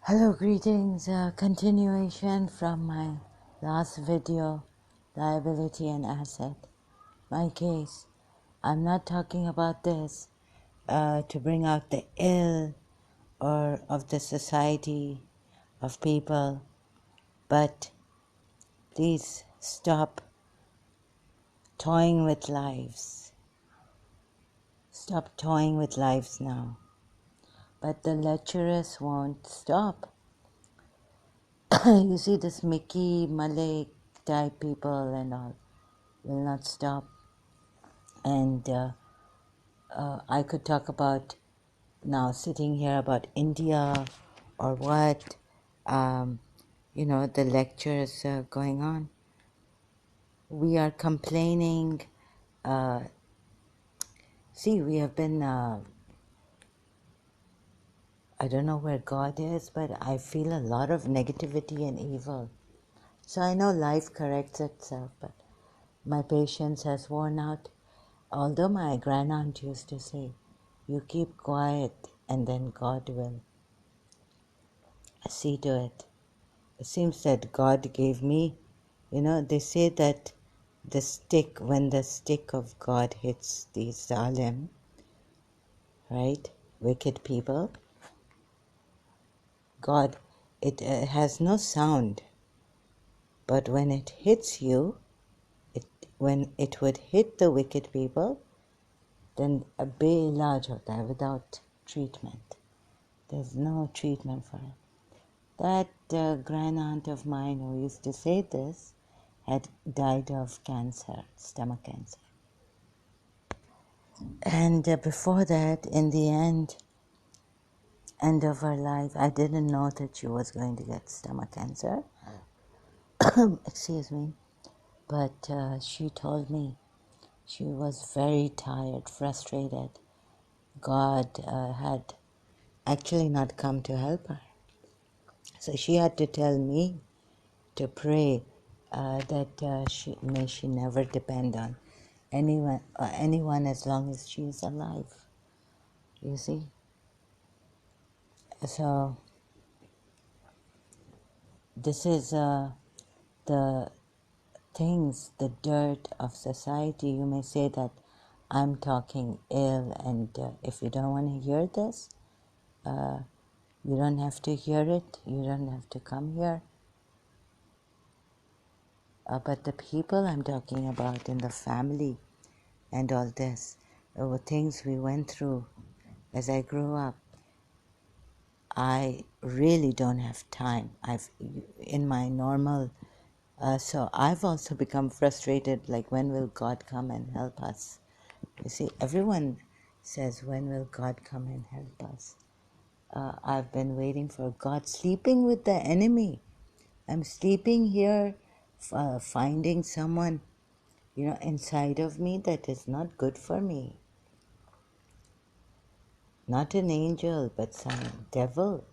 Hello, greetings. Continuation from my last video, liability and asset. My case. I'm not talking about this to bring out the ill or of the society of people, but please stop toying with lives. Stop toying with lives now. But the lecherous won't stop. You see, this Mickey Malay type people and all will not stop. And I could talk about now sitting here about India or what, the lectures going on. We are complaining. We have been, I don't know where God is, but I feel a lot of negativity and evil. So I know life corrects itself, but my patience has worn out. Although my grandaunt used to say, you keep quiet and then God will see to it. It seems that God gave me, they say that when the stick of God hits these zalim, right, wicked people, God, it has no sound, but when it hits you, when it would hit the wicked people, then a beilaj hota hai without treatment. There's no treatment for it. That grand aunt of mine who used to say this had died of cancer, stomach cancer. And before that, in the end of her life, I didn't know that she was going to get stomach cancer. Excuse me. But she told me she was very tired, frustrated. God had actually not come to help her. So she had to tell me to pray that she never depend on anyone as long as she is alive. You see? So this is the things, the dirt of society. You may say that I'm talking ill, and if you don't want to hear this, you don't have to hear it. You don't have to come here. But the people I'm talking about in the family and all this, were things we went through as I grew up. I really don't have time. In my normal, so I've also become frustrated, like when will God come and help us? You see, everyone says, when will God come and help us? I've been waiting for God, sleeping with the enemy. I'm sleeping here, finding someone, inside of me that is not good for me. Not an angel, but some devil.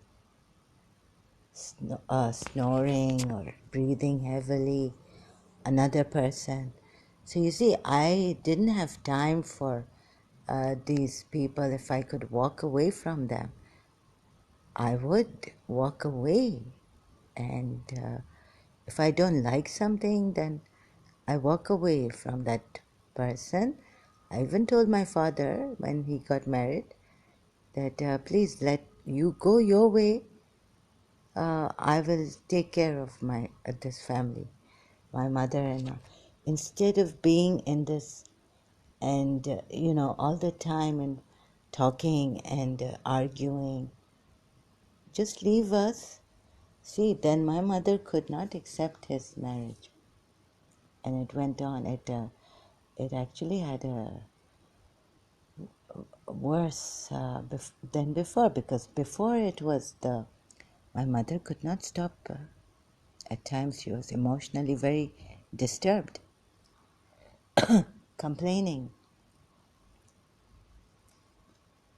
Snoring or breathing heavily, another person. So you see, I didn't have time for these people. If I could walk away from them, I would walk away. And if I don't like something, then I walk away from that person. I even told my father when he got married that please let you go your way. I will take care of this family, my mother-in-law. Instead of being in this and, all the time and talking and arguing, just leave us. See, then my mother could not accept his marriage. And it went on. It actually had a worse than before, because before it was my mother could not stop. At times she was emotionally very disturbed, complaining,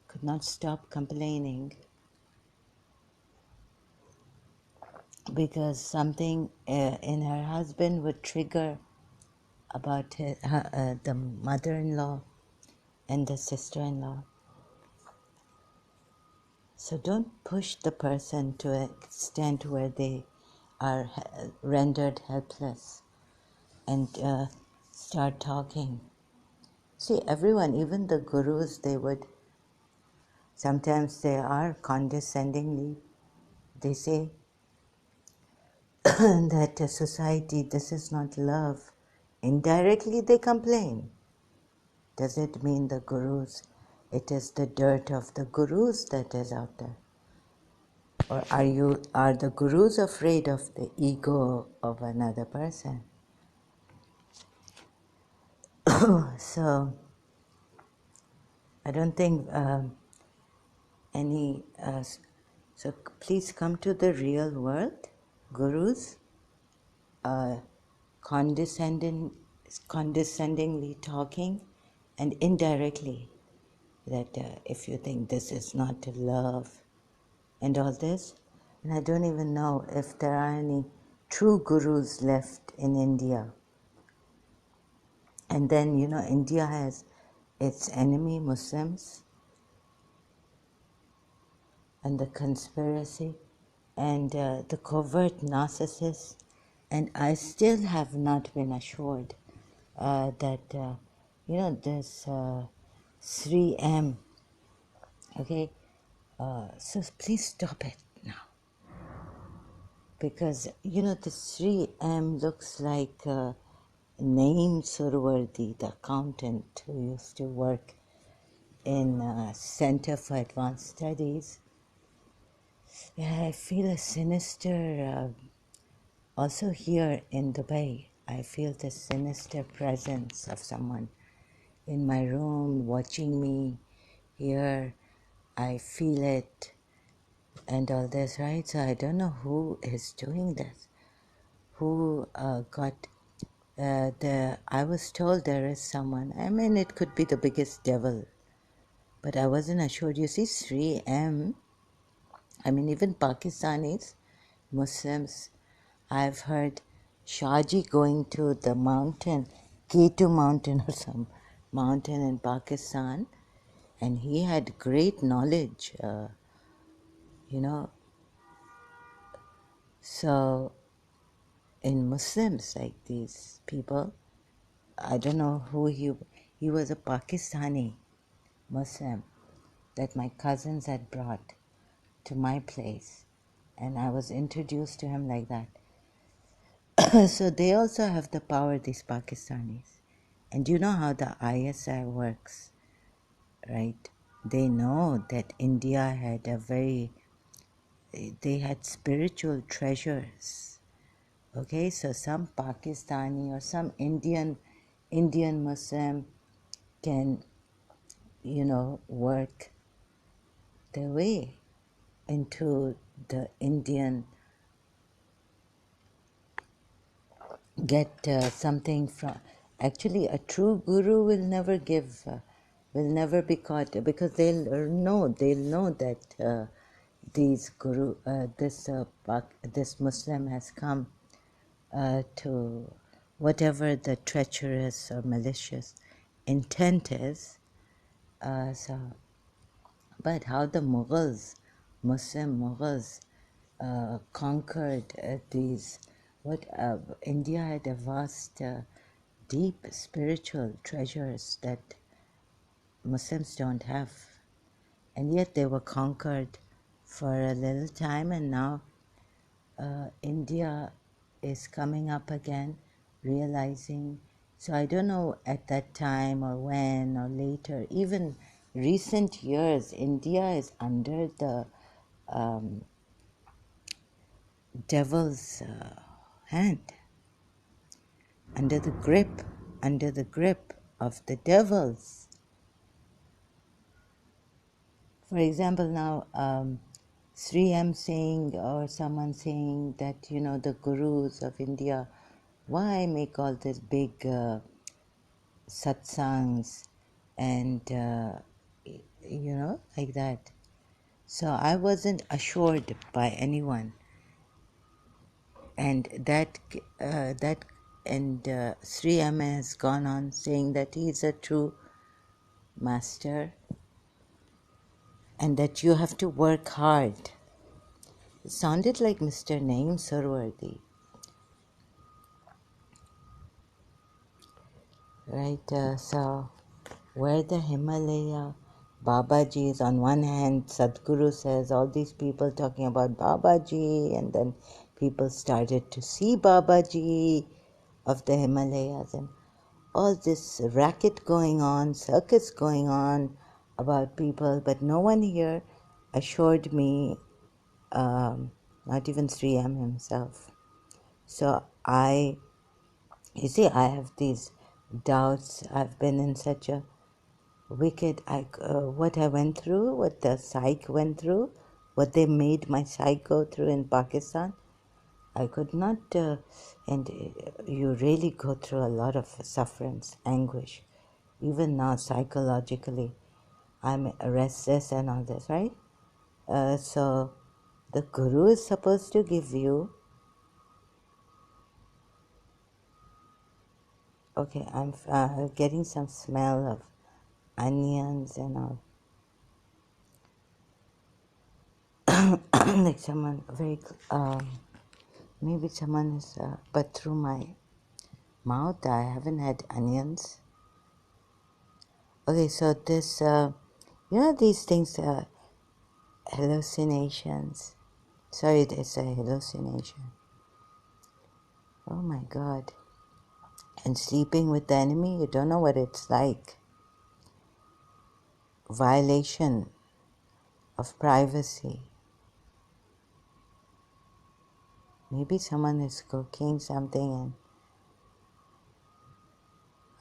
could not stop complaining because something in her husband would trigger about the mother-in-law and the sister-in-law. So don't push the person to an extent where they are rendered helpless and start talking. See, everyone, even the gurus, sometimes they are condescendingly, they say that society, this is not love. Indirectly they complain. Does it mean the gurus? It is the dirt of the gurus that is out there. Or are the gurus afraid of the ego of another person? So I don't think any. So please come to the real world, gurus. Condescending, condescendingly talking, and indirectly that if you think this is not love and all this, and I don't even know if there are any true gurus left in India. And then, India has its enemy, Muslims, and the conspiracy, and the covert narcissists. And I still have not been assured that, this 3M, okay? So please stop it now. Because, the 3M looks like Naeem Surwardi, the accountant who used to work in Center for Advanced Studies. Yeah, I feel a sinister, also here in Dubai, I feel the sinister presence of someone in my room watching me here. I feel it and all this, right? So I don't know who is doing this. Who got I was told there is someone, I mean, it could be the biggest devil, but I wasn't assured. You see, 3M, I mean, even Pakistanis, Muslims, I've heard Shahji going to the mountain, K2 mountain or some mountain in Pakistan, and he had great knowledge, you know. So in Muslims, like these people, I don't know who he was a Pakistani Muslim that my cousins had brought to my place, and I was introduced to him like that. So they also have the power, these Pakistanis. And you know how the ISI works, right? They know that India had they had spiritual treasures. Okay, so some Pakistani or some Indian Muslim can, work their way into the Indian, get something from. Actually, a true guru will never will never be caught, because they'll know that this Muslim has come to whatever the treacherous or malicious intent is. But how the Muslim Mughals, conquered India had a vast, deep spiritual treasures that Muslims don't have. And yet they were conquered for a little time, and now India is coming up again, realizing. So I don't know at that time or when or later, even recent years, India is under the devil's hand, under the grip of the devils. For example, now 3M saying, or someone saying that, the gurus of India, why make all this big satsangs and, like that. So I wasn't assured by anyone. And that 3M has gone on saying that he is a true master, and that you have to work hard. It sounded like Mr. Naeem Surwardi. Right, so where the Himalaya, Babaji is on one hand, Sadhguru says all these people talking about Babaji, and then people started to see Babaji of the Himalayas, and all this racket going on, circus going on about people, but no one here assured me, not even Sri M himself. So you see, I have these doubts. I've been in such a wicked, what I went through, what the psych went through, what they made my psych go through in Pakistan. I could not, and you really go through a lot of sufferance, anguish. Even now, psychologically, I'm restless and all this, right? So the Guru is supposed to give you. Okay, I'm getting some smell of onions and all. Like someone very, maybe someone is, but through my mouth I haven't had onions. Okay, so this, these things, hallucinations. Sorry, it's a hallucination. Oh my God. And sleeping with the enemy, you don't know what it's like. Violation of privacy. Maybe someone is cooking something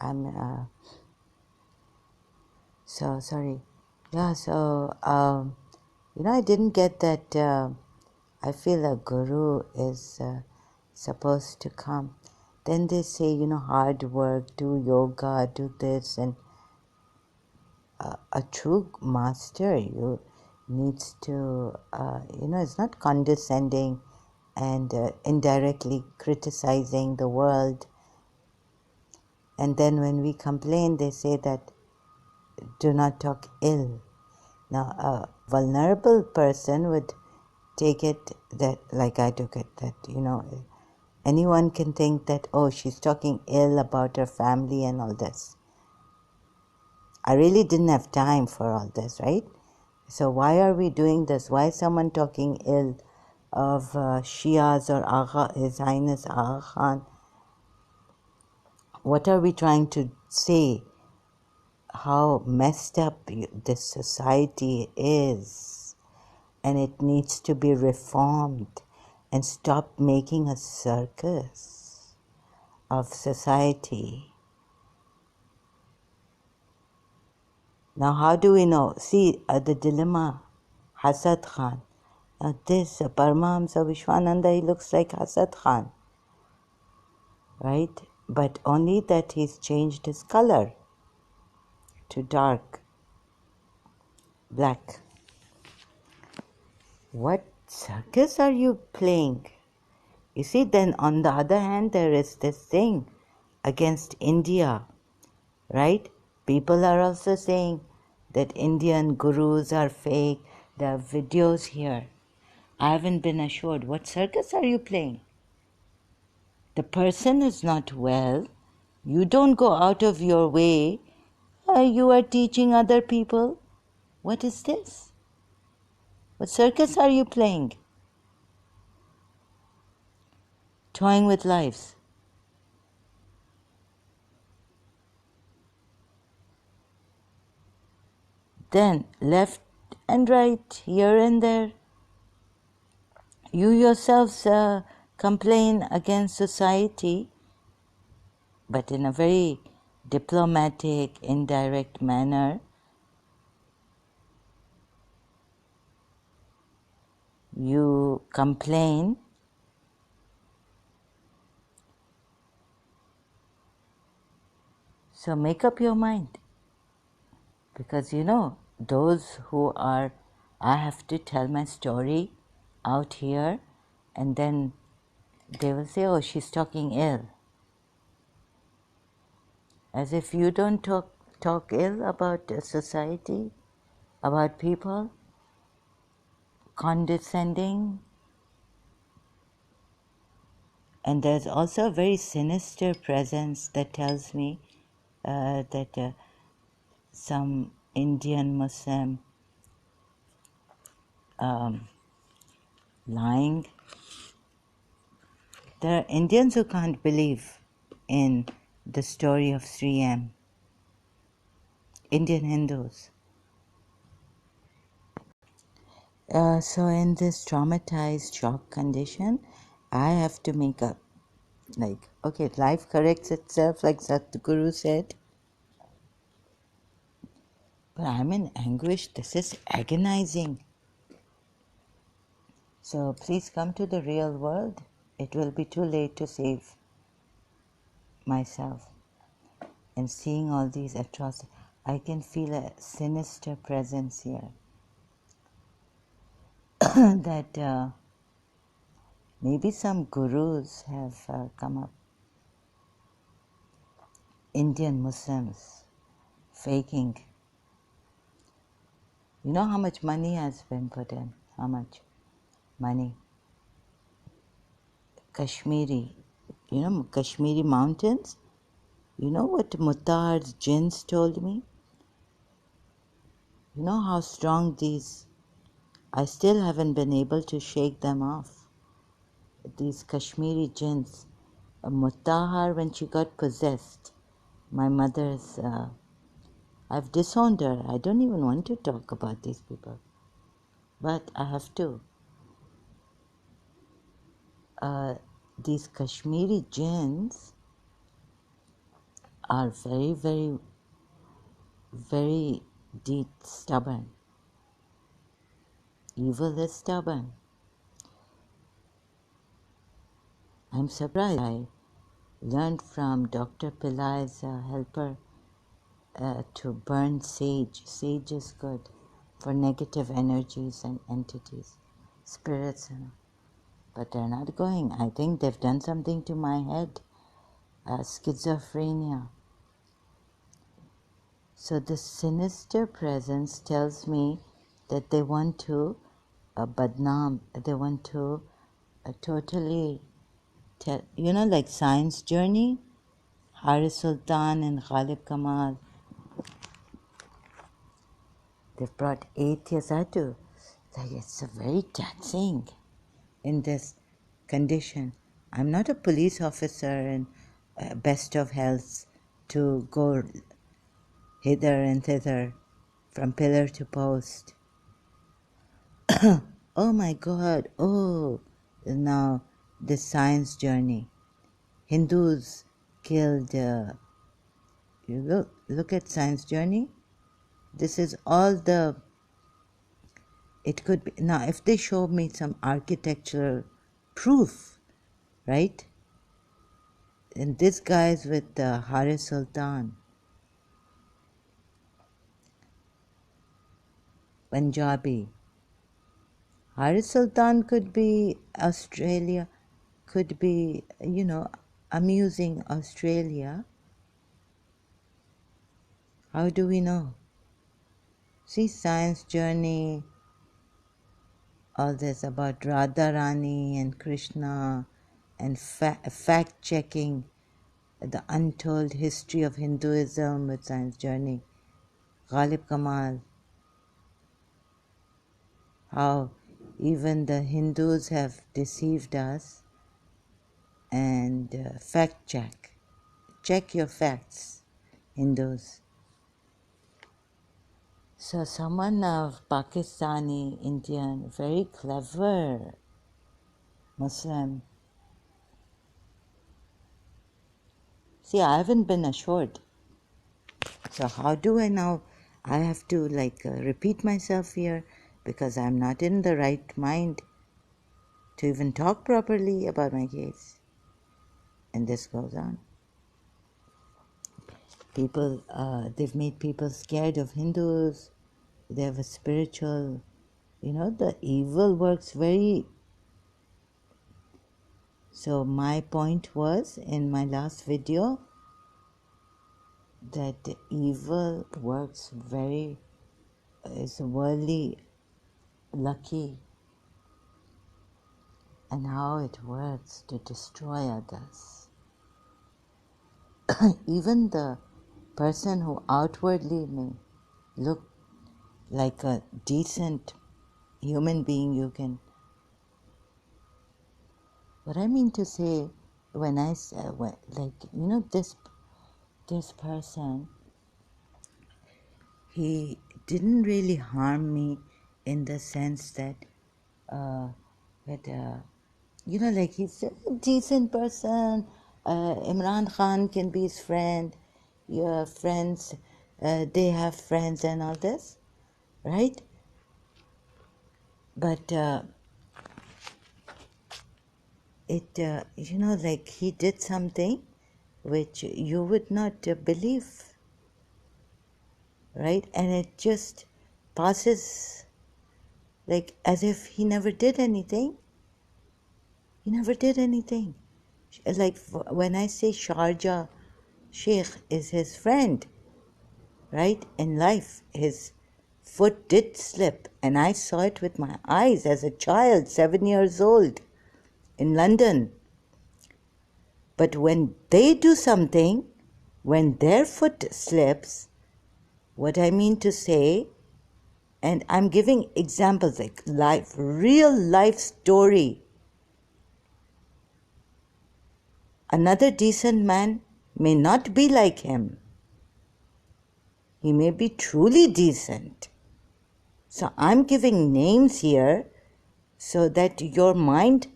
and I'm, so sorry. Yeah, so, I didn't get that, I feel a guru is supposed to come. Then they say, hard work, do yoga, do this, and a true master, you needs to, it's not condescending and indirectly criticizing the world. And then when we complain, they say that do not talk ill. Now, a vulnerable person would take it that, like I took it, that, anyone can think that, oh, she's talking ill about her family and all this. I really didn't have time for all this, right? So why are we doing this? Why is someone talking ill of Shias or His Highness Aga Khan? What are we trying to say? How messed up this society is, and it needs to be reformed and stop making a circus of society. Now, how do we know? See, the dilemma, Hasad Khan. Now this, Paramahamsa Vishwananda, he looks like Hasad Khan, right? But only that he's changed his color to dark black. What circus are you playing? You see, then on the other hand, there is this thing against India, right? People are also saying that Indian gurus are fake. There are videos here. I haven't been assured. What circus are you playing? The person is not well. You don't go out of your way. You are teaching other people. What is this? What circus are you playing? Toying with lives. Then left and right, here and there. You yourselves complain against society, but in a very diplomatic, indirect manner. You complain. So make up your mind. Because those who are, I have to tell my story out here, and then they will say, oh, she's talking ill. As if you don't talk ill about society, about people. condescending, and there's also a very sinister presence that tells me that some Indian Muslim lying. There are Indians who can't believe in the story of Sri M. Indian Hindus. So in this traumatized shock condition, I have to make up, like, okay, life corrects itself, like Satguru said. But I'm in anguish. This is agonizing. So please come to the real world. It will be too late to save myself. And seeing all these atrocities, I can feel a sinister presence here. That maybe some gurus have come up. Indian Muslims faking. You know how much money has been put in? How much money? Kashmiri. You know, Kashmiri mountains? You know what Muttar's jinns told me? You know how strong these... I still haven't been able to shake them off. These Kashmiri jinns. Muttahar, when she got possessed, my mother's... I've disowned her. I don't even want to talk about these people. But I have to. These Kashmiri jinns are very, very, very deep, stubborn. Evil is stubborn. I'm surprised. I learned from Dr. Pillai's helper to burn sage. Sage is good for negative energies and entities, spirits. But they're not going. I think they've done something to my head. Schizophrenia. So the sinister presence tells me that they want to badnaam, they want to totally tell, you know, like Science Journey, Haris Sultan and Ghalib Kamal. They've brought atheists. I do. Like, it's very taxing in this condition. I'm not a police officer in best of health to go hither and thither from pillar to post. Oh my God, oh, now this Science Journey. Hindus killed, you look at Science Journey. This is all the, it could be, now if they show me some architectural proof, right? And this guy's with Haris Sultan, Punjabi. Haris Sultan could be Australia, could be, you know, amusing Australia. How do we know? See, Science Journey, all this about Radharani and Krishna, and fact-checking the untold history of Hinduism with Science Journey. Ghalib Kamal, how even the Hindus have deceived us, and fact-check. Check your facts, Hindus. So someone of Pakistani, Indian, very clever Muslim. See, I haven't been assured. So how do I now? I have to repeat myself here because I'm not in the right mind to even talk properly about my case. And this goes on. People, they've made people scared of Hindus. They have a spiritual, the evil works very... So my point was in my last video that the evil works very, is worldly lucky. and how it works to destroy others. Even the person who outwardly may look like a decent human being, you can. What I mean to say, when I say, this person, he didn't really harm me in the sense that, like he's a decent person. Imran Khan can be his friend. Your friends, they have friends and all this, right? But like he did something which you would not believe, right? And it just passes like as if he never did anything. He never did anything. Like when I say Sharjah Sheikh is his friend, right? In life, his foot did slip, and I saw it with my eyes as a child, 7 years old, in London. But when they do something, when their foot slips, what I mean to say, and I'm giving examples like life, real life story. Another decent man may not be like him. He may be truly decent. So I'm giving names here so that your mind,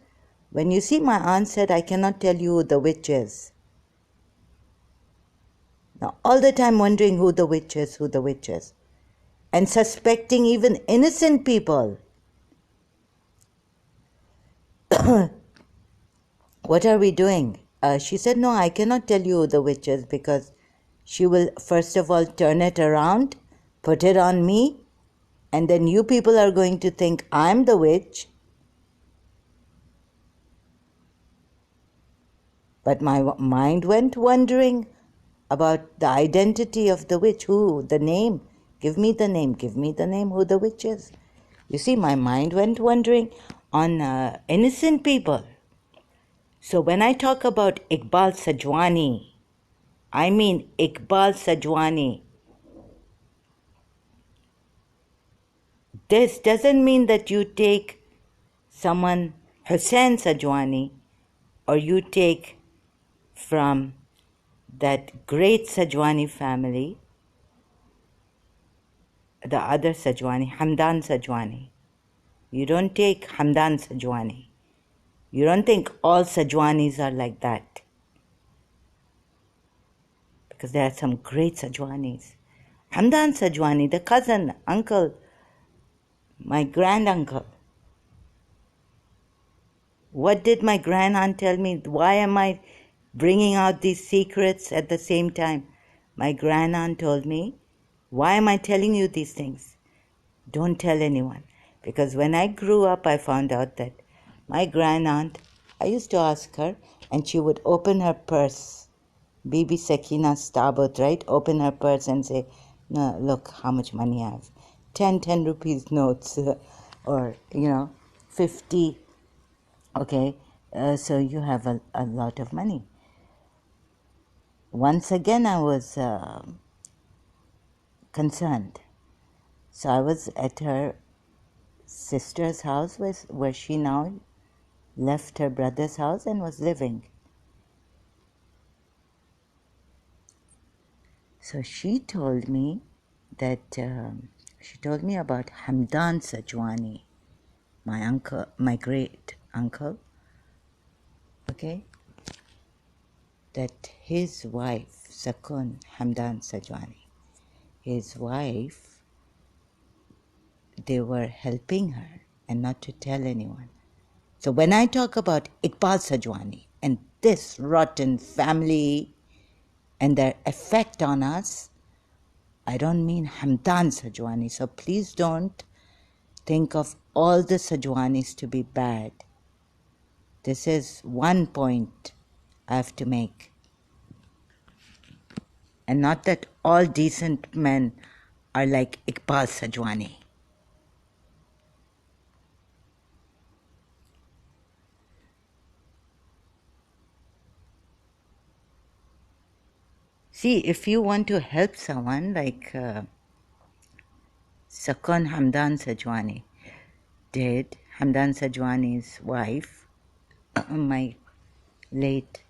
when you see my aunt said, I cannot tell you who the witch is. Now, all the time wondering who the witch is, and suspecting even innocent people. What are we doing? She said, no, I cannot tell you who the witch is because she will first of all turn it around, put it on me, and then you people are going to think I'm the witch. But my mind went wondering about the identity of the witch. Who? The name. Give me the name. Give me the name who the witch is. You see, my mind went wandering on innocent people. So when I talk about Iqbal Sajwani, I mean Iqbal Sajwani. This doesn't mean that you take someone, Hussein Sajwani, or you take from that great Sajwani family, the other Sajwani, Hamdan Sajwani. You don't take Hamdan Sajwani. You don't think all Sajwanis are like that. Because there are some great Sajwanis. Hamdan Sajwani, the cousin, uncle, my granduncle. What did my grandaunt tell me? Why am I bringing out these secrets at the same time? My grandaunt told me, why am I telling you these things? Don't tell anyone. Because when I grew up, I found out that my grandaunt, I used to ask her, and she would open her purse, Bibi Sakina Starbuck, right? Open her purse and say, no, look how much money I have. 10 rupees notes, or, 50. Okay, so you have a lot of money. Once again, I was concerned. So I was at her sister's house where she now left her brother's house and was living. So she told me that she told me about Hamdan Sajwani, my uncle, my great uncle. Okay, that his wife Sakun Hamdan Sajwani, his wife, they were helping her and not to tell anyone. So when I talk about Iqbal Sajwani and this rotten family and their effect on us, I don't mean Hamdan Sajwani. So please don't think of all the Sajwanis to be bad. This is one point I have to make. And not that all decent men are like Iqbal Sajwani. See, if you want to help someone like Sakon Hamdan Sajwani did, Hamdan Sajwani's wife, my late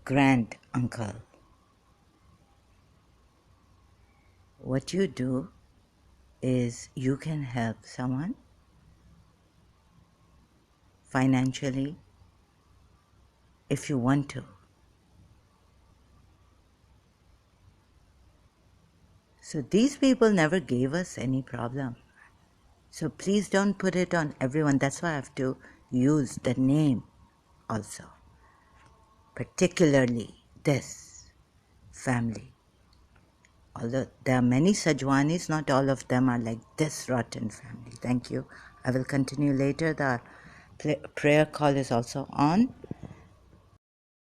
grand uncle, what you do is you can help someone financially if you want to. So these people never gave us any problem. So please don't put it on everyone. That's why I have to use the name also. Particularly this family. Although there are many Sajwanis, not all of them are like this rotten family. Thank you. I will continue later. The prayer call is also on.